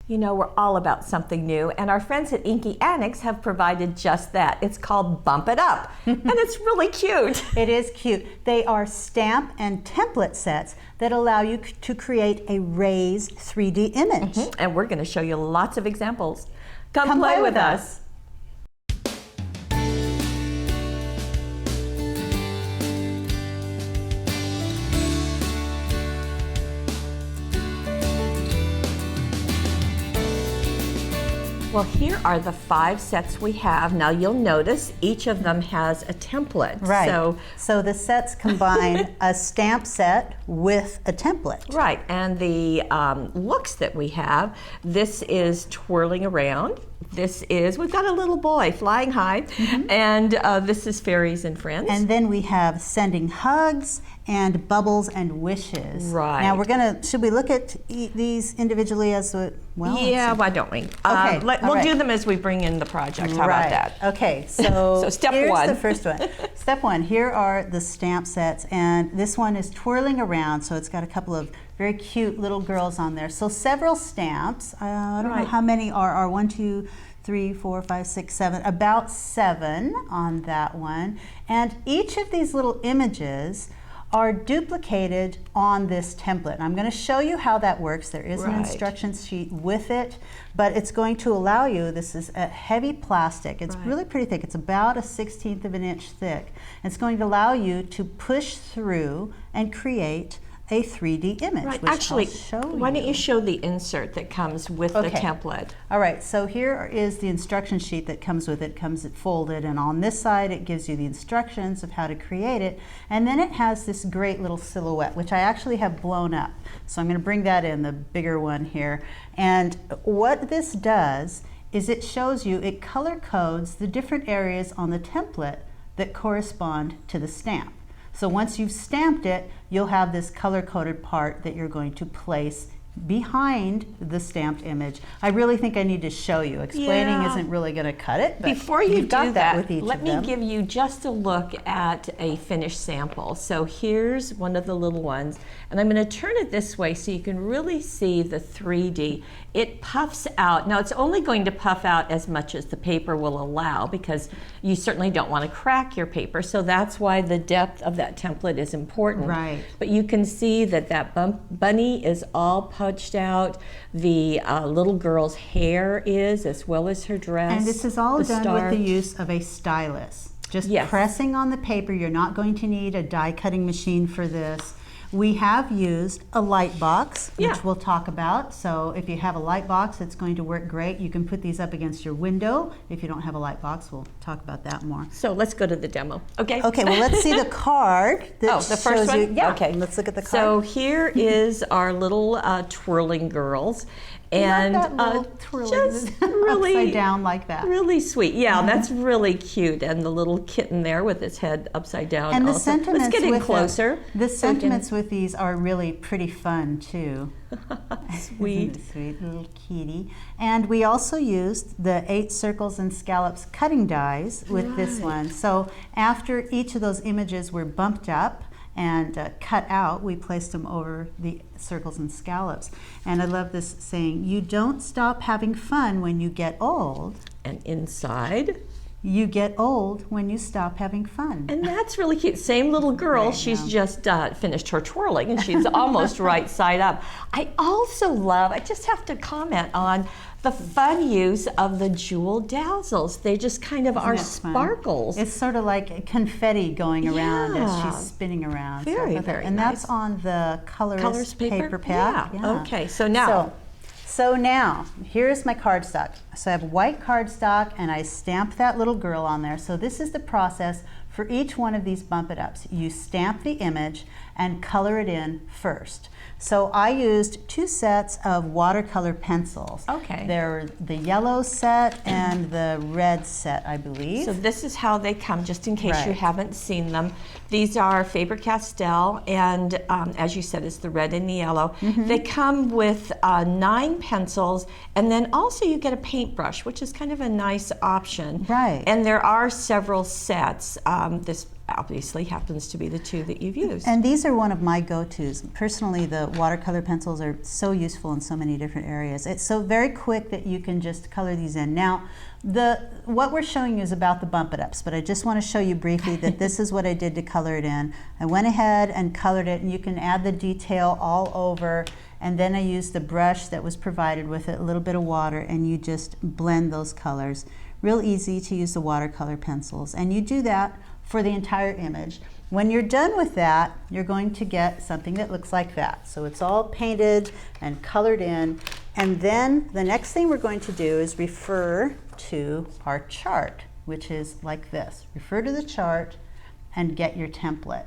You know, we're all about something new, and our friends at Inky Annex have provided just that. It's called Bump It Up, and it's really cute. It is cute. They are stamp and template sets that allow you to create a raised 3D image. And we're going to show you lots of examples. Come play with us. Well, here are the 5 sets we have. Now you'll notice each of them has a template. Right. So the sets combine a stamp set with a template. Right, and the looks that we have, this is twirling around. This is, we've got a little boy flying high, and this is fairies and friends. And then we have sending hugs and bubbles and wishes. Right. Now we're gonna, should we look at these individually as well? Yeah, why don't we? Okay. We'll do them as we bring in the project. How about that? Okay, so, so step here's 1. the first one. Step 1, here are the stamp sets, and this one is twirling around, so it's got a couple of very cute little girls on there. So several stamps. I don't know how many are 1, 2, 3, 4, 5, 6, 7, about 7 on that one. And each of these little images are duplicated on this template. And I'm going to show you how that works. There is an instruction sheet with it, but it's going to allow you, this is a heavy plastic. It's really pretty thick. It's about a 1/16 of an inch thick. It's going to allow you to push through and create a 3D image. Right. Which Actually, I'll show why don't you show the insert that comes with the template? All right, so here is the instruction sheet that comes with it. It comes folded, and on this side it gives you the instructions of how to create it, and then it has this great little silhouette, which I actually have blown up. So I'm going to bring that in, the bigger one here. And what this does is it shows you, it color codes the different areas on the template that correspond to the stamp. So once you've stamped it, you'll have this color-coded part that you're going to place behind the stamped image. I really think I need to show you. Explaining isn't really going to cut it. But before you do that, with each let me give you just a look at a finished sample. So here's one of the little ones, and I'm going to turn it this way so you can really see the 3D. It puffs out. Now it's only going to puff out as much as the paper will allow, because you certainly don't want to crack your paper, so that's why the depth of that template is important. Right. But you can see that that bunny is all punched out. The little girl's hair is, as well as her dress. And this is all done with the use of a stylus. Just pressing on the paper. You're not going to need a die cutting machine for this. We have used a light box, which we'll talk about. So if you have a light box, it's going to work great. You can put these up against your window. If you don't have a light box, we'll talk about that more. So let's go to the demo. Okay. Okay, well, let's see the card that the first one? Yeah. Okay. Let's look at the card. So here is our little twirling girls. And just really upside down like that. Really sweet. Yeah, that's really cute. And the little kitten there with its head upside down. And the also. sentiments Let's get in closer. The sentiments with these are really pretty fun too. Sweet. Sweet little kitty. And we also used the 8 circles and scallops cutting dies with this one. So after each of those images were bumped up and cut out, we placed them over the circles and scallops. And I love this saying, you don't stop having fun when you get old. And inside, you get old when you stop having fun. And that's really cute. Same little girl, she's just finished her twirling, and she's almost right side up. I also love, I just have to comment on the fun use of the jewel dazzles. They just kind of are sparkles. It's sort of like confetti going around as she's spinning around. Very, very And nice. that's on the colors paper pad. Yeah. Okay, so now. So now, here's my cardstock. So I have white cardstock, and I stamp that little girl on there. So this is the process for each one of these Bump It Ups. You stamp the image and color it in first. So I used 2 sets of watercolor pencils. Okay. They're the yellow set and the red set, I believe. So this is how they come, just in case you haven't seen them. These are Faber-Castell, and as you said, it's the red and the yellow. They come with 9 pencils, and then also you get a paintbrush, which is kind of a nice option. Right. And there are several sets. This obviously happens to be the two that you've used. And these are one of my go-tos. Personally, the watercolor pencils are so useful in so many different areas. It's so very quick that you can just color these in. Now, what we're showing you is about the Bump It Ups, but I just want to show you briefly that this is what I did to color it in. I went ahead and colored it, and you can add the detail all over, and then I used the brush that was provided with it, a little bit of water, and you just blend those colors. Real easy to use the watercolor pencils, and you do that for the entire image. When you're done with that, you're going to get something that looks like that. So it's all painted and colored in, and then the next thing we're going to do is refer to our chart, which is like this. Refer to the chart and get your template.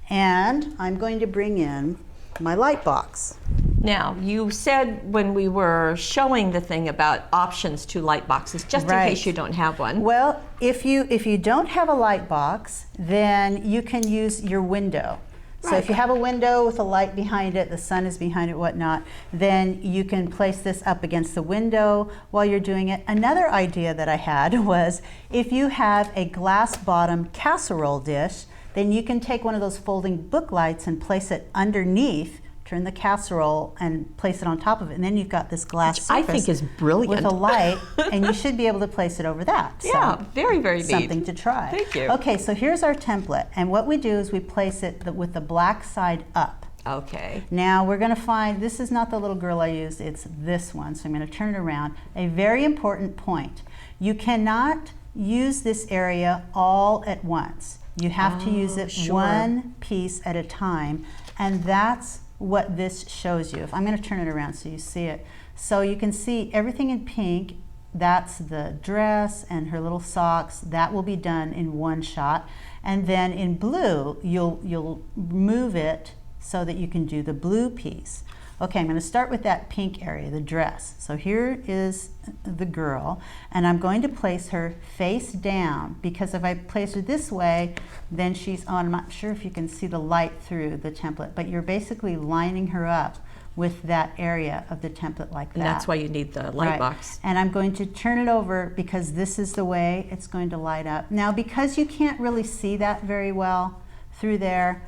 And I'm going to bring in my light box. Now, you said when we were showing the thing about options to light boxes, just in case you don't have one. Well, if you don't have a light box, then you can use your window. So if you have a window with a light behind it, the sun is behind it, whatnot, then you can place this up against the window while you're doing it. Another idea that I had was if you have a glass bottom casserole dish, then you can take one of those folding book lights and place it underneath, turn the casserole and place it on top of it, and then you've got this glass surface I think is brilliant. with a light, and you should be able to place it over that. Yeah, so very, very neat. Something to try. Thank you. Okay, so here's our template, and what we do is we place it with the black side up. Okay. Now we're going to find, this is not the little girl I used, it's this one, so I'm going to turn it around. A very important point. You cannot use this area all at once. You have to use it one piece at a time, and that's what this shows you. If I'm going to turn it around so you see it. So you can see everything in pink, that's the dress and her little socks. That will be done in one shot. And then in blue, you'll move it so that you can do the blue piece. Okay, I'm going to start with that pink area, the dress. So here is the girl, and I'm going to place her face down, because if I place her this way, then she's on. I'm not sure if you can see the light through the template, but you're basically lining her up with that area of the template like that. And that's why you need the light box. And I'm going to turn it over because this is the way it's going to light up. Now, because you can't really see that very well through there,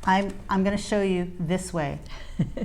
I'm going to show you this way.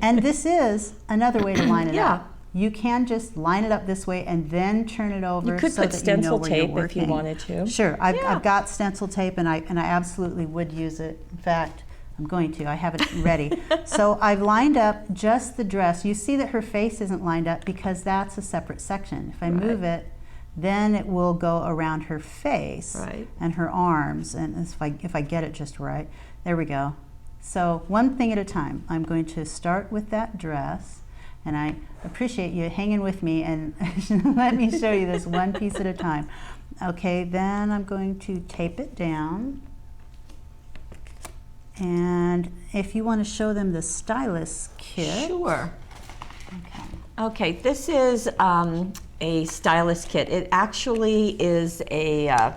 And this is another way to line it up. You can just line it up this way and then turn it over. You could so put that stencil you know tape if you wanted to. Sure, I've got stencil tape, and I absolutely would use it. In fact, I'm going to. I have it ready. So I've lined up just the dress. You see that her face isn't lined up because that's a separate section. If I move it, then it will go around her face and her arms. And if I get it just right, there we go. So one thing at a time. I'm going to start with that dress, and I appreciate you hanging with me and let me show you this one piece at a time. Okay, then I'm going to tape it down. And if you want to show them the stylus kit. Sure. Okay, this is a stylus kit. It actually is a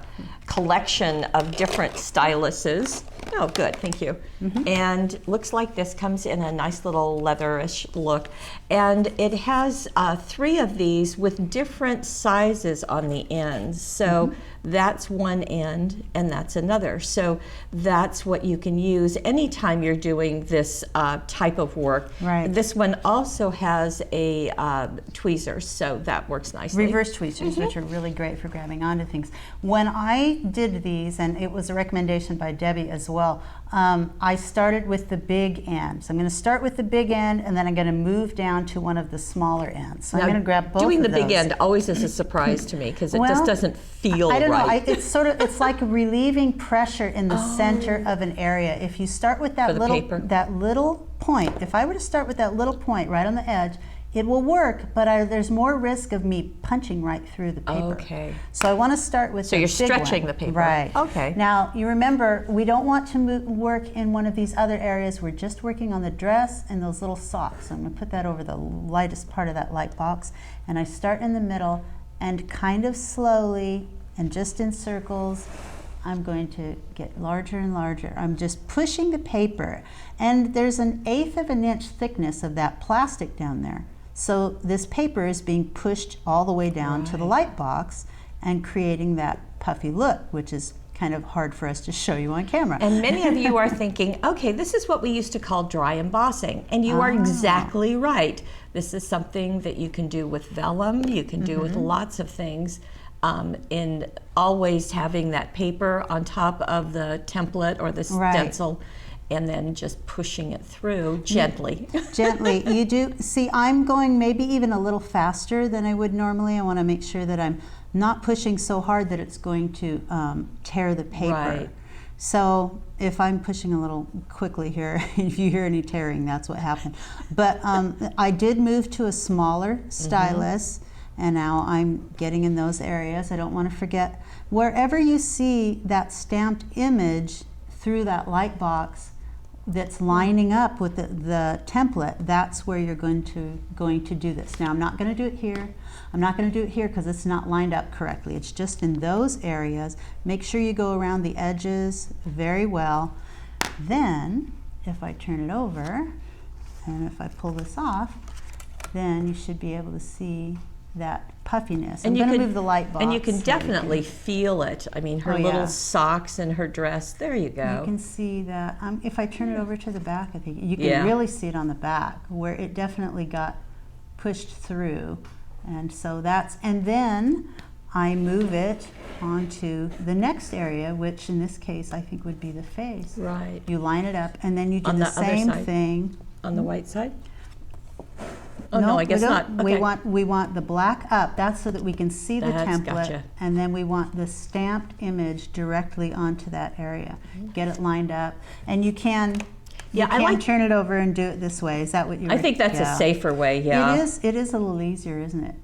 collection of different styluses. Oh, good, thank you. And looks like this, comes in a nice little leatherish look. And it has 3 of these with different sizes on the ends. So that's one end and that's another. So that's what you can use anytime you're doing this type of work. This one also has a tweezers, so that works nicely. Reverse tweezers, which are really great for grabbing onto things. When I did these, and it was a recommendation by Debbie as well, I started with the big end. So I'm going to start with the big end, and then I'm going to move down to one of the smaller ends. So now, I'm going to grab both of those. Doing the big end always is a surprise to me because it just doesn't feel right. I don't know. It's like relieving pressure in the center of an area. If you start with that little point, if I were to start with that little point right on the edge, it will work, but there's more risk of me punching right through the paper. Okay. So I want to start with So you're stretching the paper. Right. Okay. Now, you remember, we don't want to work in one of these other areas. We're just working on the dress and those little socks. So I'm going to put that over the lightest part of that light box. And I start in the middle, and kind of slowly, and just in circles, I'm going to get larger and larger. I'm just pushing the paper. And there's 1/8 of an inch thickness of that plastic down there. So this paper is being pushed all the way down to the light box and creating that puffy look, which is kind of hard for us to show you on camera. And many of you are thinking, okay, this is what we used to call dry embossing. And you are exactly right. This is something that you can do with vellum, you can do with lots of things. In always having that paper on top of the template or the stencil, and then just pushing it through gently. Gently. You do, see, I'm going maybe even a little faster than I would normally. I want to make sure that I'm not pushing so hard that it's going to tear the paper. Right. So if I'm pushing a little quickly here, if you hear any tearing, that's what happened. But I did move to a smaller stylus, and now I'm getting in those areas. I don't want to forget, wherever you see that stamped image through that light box that's lining up with the template, that's where you're going to do this. Now I'm not going to do it here. I'm not going to do it here because it's not lined up correctly. It's just in those areas. Make sure you go around the edges very well. Then if I turn it over and if I pull this off, then you should be able to see that puffiness. I'm going to move the light box. And you can definitely feel it. I mean, her little socks and her dress. There you go. You can see that. If I turn it over to the back, I think you can really see it on the back where it definitely got pushed through. And so that's, and then I move it onto the next area, which in this case I think would be the face. Right. You line it up and then you do the same thing. On the white side? Oh, no, I guess not. Okay. We want the black up. That's so that we can see the template. Gotcha. And then we want the stamped image directly onto that area. Get it lined up. And you can turn it over and do it this way. Is that what you're? I think that's a safer way, It is a little easier, isn't it?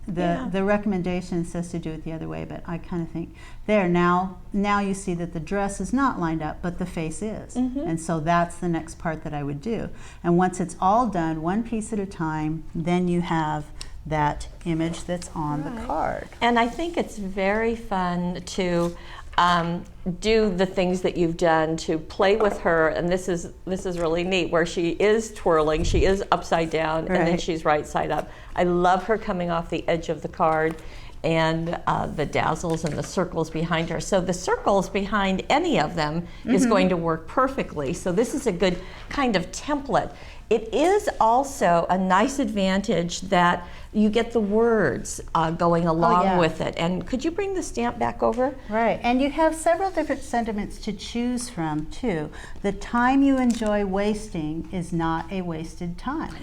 The recommendation says to do it the other way, but I kind of think there now you see that the dress is not lined up, but the face is. And so that's the next part that I would do. And once it's all done, one piece at a time, then you have that image that's on the card. And I think it's very fun to do the things that you've done to play with her, and this is really neat where she is twirling, she is upside down, and then she's right side up. I love her coming off the edge of the card and the dazzles and the circles behind her. So the circles behind any of them is going to work perfectly. So this is a good kind of template. It is also a nice advantage that you get the words going along with it. And could you bring the stamp back over? Right, and you have several different sentiments to choose from too. The time you enjoy wasting is not a wasted time.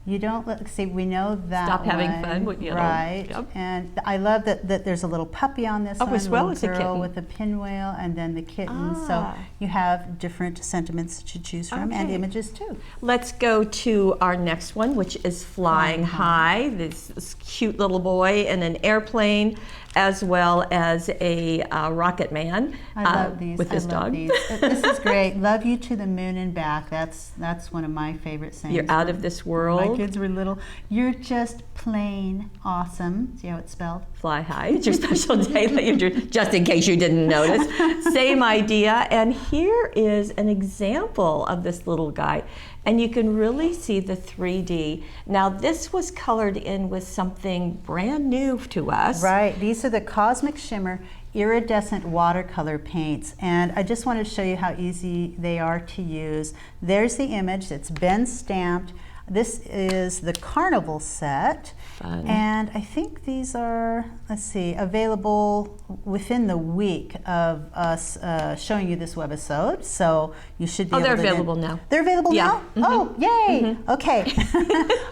You don't see. We know that. Stop having fun, right? Yep. And I love that there's a little puppy on this one, as well as a girl kitten with a pinwheel, and then the kitten. So you have different sentiments to choose from, and images too. Let's go to our next one, which is Flying High. This cute little boy in an airplane, as well as a rocket man. I love these. With his dog. This is great. Love you to the moon and back. That's one of my favorite sayings. You're out of this world. My kids were little. You're just plain awesome. See how it's spelled? Fly high. It's your special day that you drew, just in case you didn't notice. Same idea. And here is an example of this little guy. And you can really see the 3D. Now this was colored in with something brand new to us. Right, these are the Cosmic Shimmer iridescent watercolor paints, and I just want to show you how easy they are to use. There's the image that's been stamped. This is the Carnival set. Fun. And I think these are, let's see, available within the week of us showing you this webisode. So you should be able to. Oh, they're available now. They're available now? Oh, yay! Mm-hmm. Okay.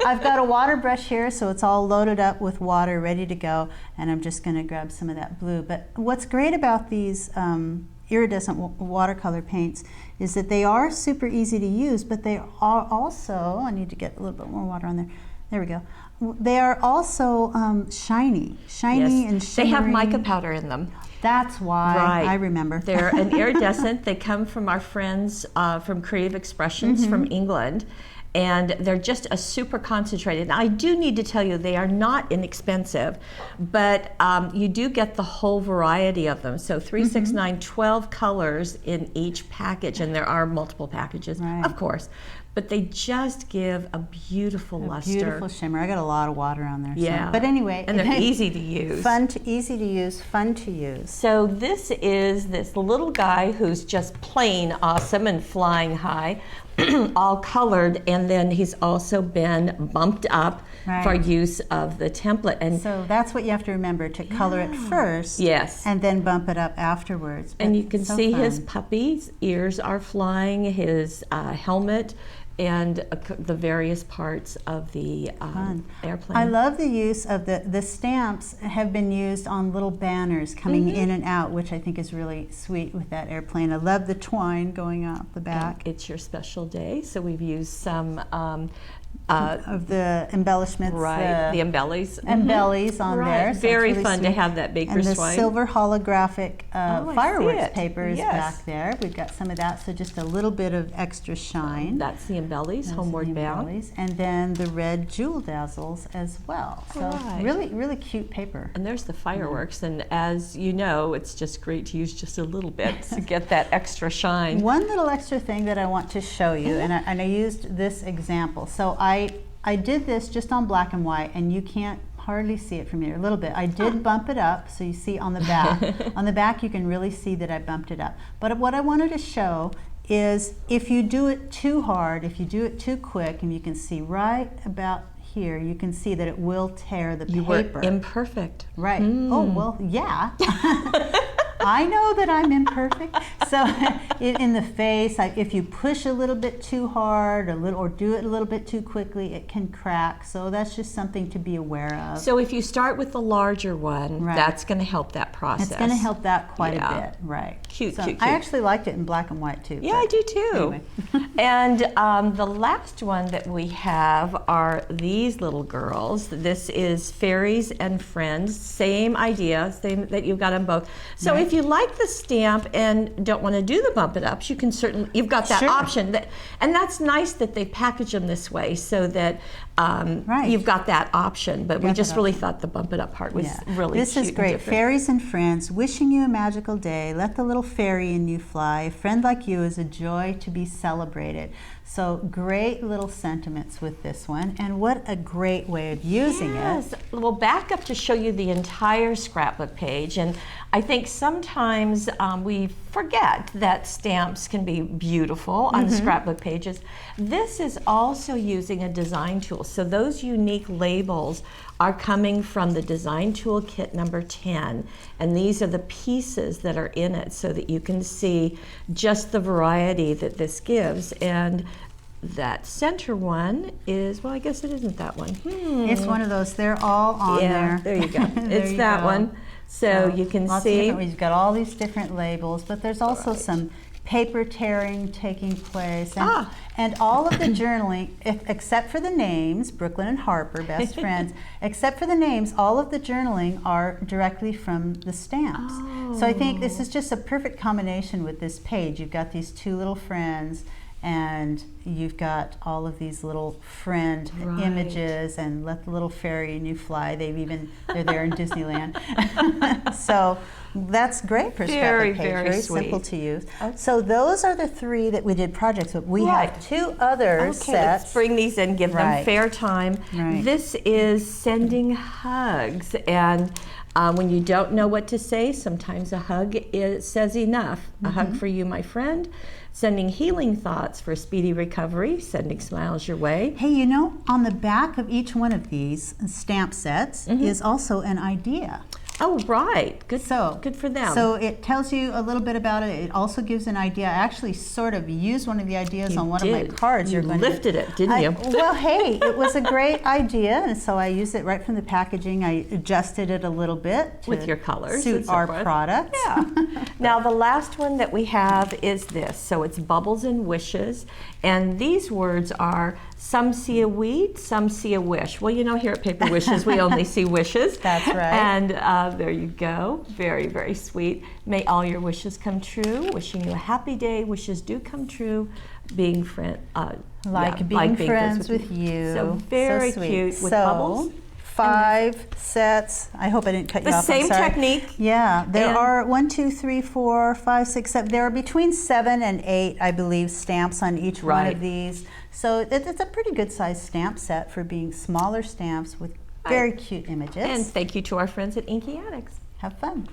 I've got a water brush here, so it's all loaded up with water, ready to go. And I'm just going to grab some of that blue. But what's great about these iridescent watercolor paints is that they are super easy to use, but they are also, I need to get a little bit more water on there. There we go. They are also shiny and shimmery. They have mica powder in them. That's why I remember. They're an iridescent. They come from our friends from Creative Expressions from England. and they're just a super concentrated. Now, I do need to tell you, they are not inexpensive, but you do get the whole variety of them. So 3, 6, 9, 12 colors in each package, and there are multiple packages, of course. But they just give a beautiful luster. Beautiful shimmer. I got a lot of water on there. Yeah. So. But anyway. And they're easy to use. Easy to use, fun to use. So this is this little guy who's just plain awesome and flying high, all colored, and then he's also been bumped up for use of the template. And so that's what you have to remember, to color it first. Yes. And then bump it up afterwards. And you can see his puppy's ears are flying, his helmet, and the various parts of the airplane. I love the use of the stamps have been used on little banners coming in and out, which I think is really sweet with that airplane. I love the twine going out the back. And it's your special day, so we've used some of the embellishments. The embellies. Embellies on there. So very really fun sweet. to have that baker's twine. And the silver holographic fireworks paper is Yes. back there. We've got some of that, so just a little bit of extra shine. That's the embellies, homeward bound. And then the red jewel dazzles as well. So really, really cute paper. And there's the fireworks, and as you know, it's just great to use just a little bit to get that extra shine. One little extra thing that I want to show you, and I used this example. So I did this just on black and white, and you can't hardly see it from here, a little bit. I did bump it up, so you see on the back. On the back you can really see that I bumped it up. But what I wanted to show is if you do it too hard, if you do it too quick, and you can see right about here, you can see that it will tear the paper. You were imperfect. Right. Oh, well, yeah. I know that I'm imperfect. So in the face, if you push a little bit too hard or do it a little bit too quickly, it can crack. So that's just something to be aware of. So if you start with the larger one, that's going to help that process. It's going to help that quite a bit. Right. Cute, so cute. I actually liked it in black and white too. Yeah, I do too. Anyway. And the last one that we have are these little girls. This is Fairies and Friends. Same idea, same that you've got on both. So if you like the stamp and don't want to do the bump it ups, you can certainly, you've got that option. And that's nice that they package them this way so that you've got that option. But we just really thought the bump it up part was really This cute is great. Fairies and Friends, wishing you a magical day. Let the little fairy in you fly. A friend like you is a joy to be celebrated. So great little sentiments with this one, and what a great way of using it. We'll back up to show you the entire scrapbook page, and I think sometimes we forget that stamps can be beautiful on scrapbook pages. This is also using a design tool, so those unique labels are coming from the design tool kit number 10, and these are the pieces that are in it so that you can see just the variety that this gives. And that center one is, well, I guess it isn't that one. It's one of those, they're all on there. There you go. It's that one. So you can see. We've got all these different labels, but there's also some paper tearing taking place, and all of the journaling, except for the names, Brooklyn and Harper, best friends, except for the names, all of the journaling are directly from the stamps. So I think this is just a perfect combination with this page. You've got these two little friends, and you've got all of these little friend images, and let the little fairy in you fly. They're there in Disneyland. So that's great for scrapbook page. Very simple to use. So those are the three that we did projects with. We have two other sets. Let's bring these in, give them fair time. This is sending hugs, and when you don't know what to say, sometimes a hug says enough. A hug for you, my friend. Sending healing thoughts for speedy recovery, sending smiles your way. Hey, you know, on the back of each one of these stamp sets is also an idea. Oh, right. Good. So good for them. So it tells you a little bit about it. It also gives an idea. I actually sort of used one of the ideas on one of my cards. You lifted it, didn't you? Well, hey, it was a great idea, and so I used it right from the packaging. I adjusted it a little bit to with your colors suit our product. Yeah. Now the last one that we have is this. So it's Bubbles and Wishes, and these words are Some see a weed, some see a wish. Well, you know, here at Paper Wishes, we only see wishes. That's right. And there you go. Very, very sweet. May all your wishes come true. Wishing you a happy day. Wishes do come true. Being friends with you. So very so cute with bubbles. 5 sets. I hope I didn't cut you off. The same technique. Yeah, there are 1, 2, 3, 4, 5, 6, 7. There are between 7 and 8, I believe, stamps on each one of these. So it's a pretty good sized stamp set for being smaller stamps with very cute images. And thank you to our friends at Inky Addicts. Have fun.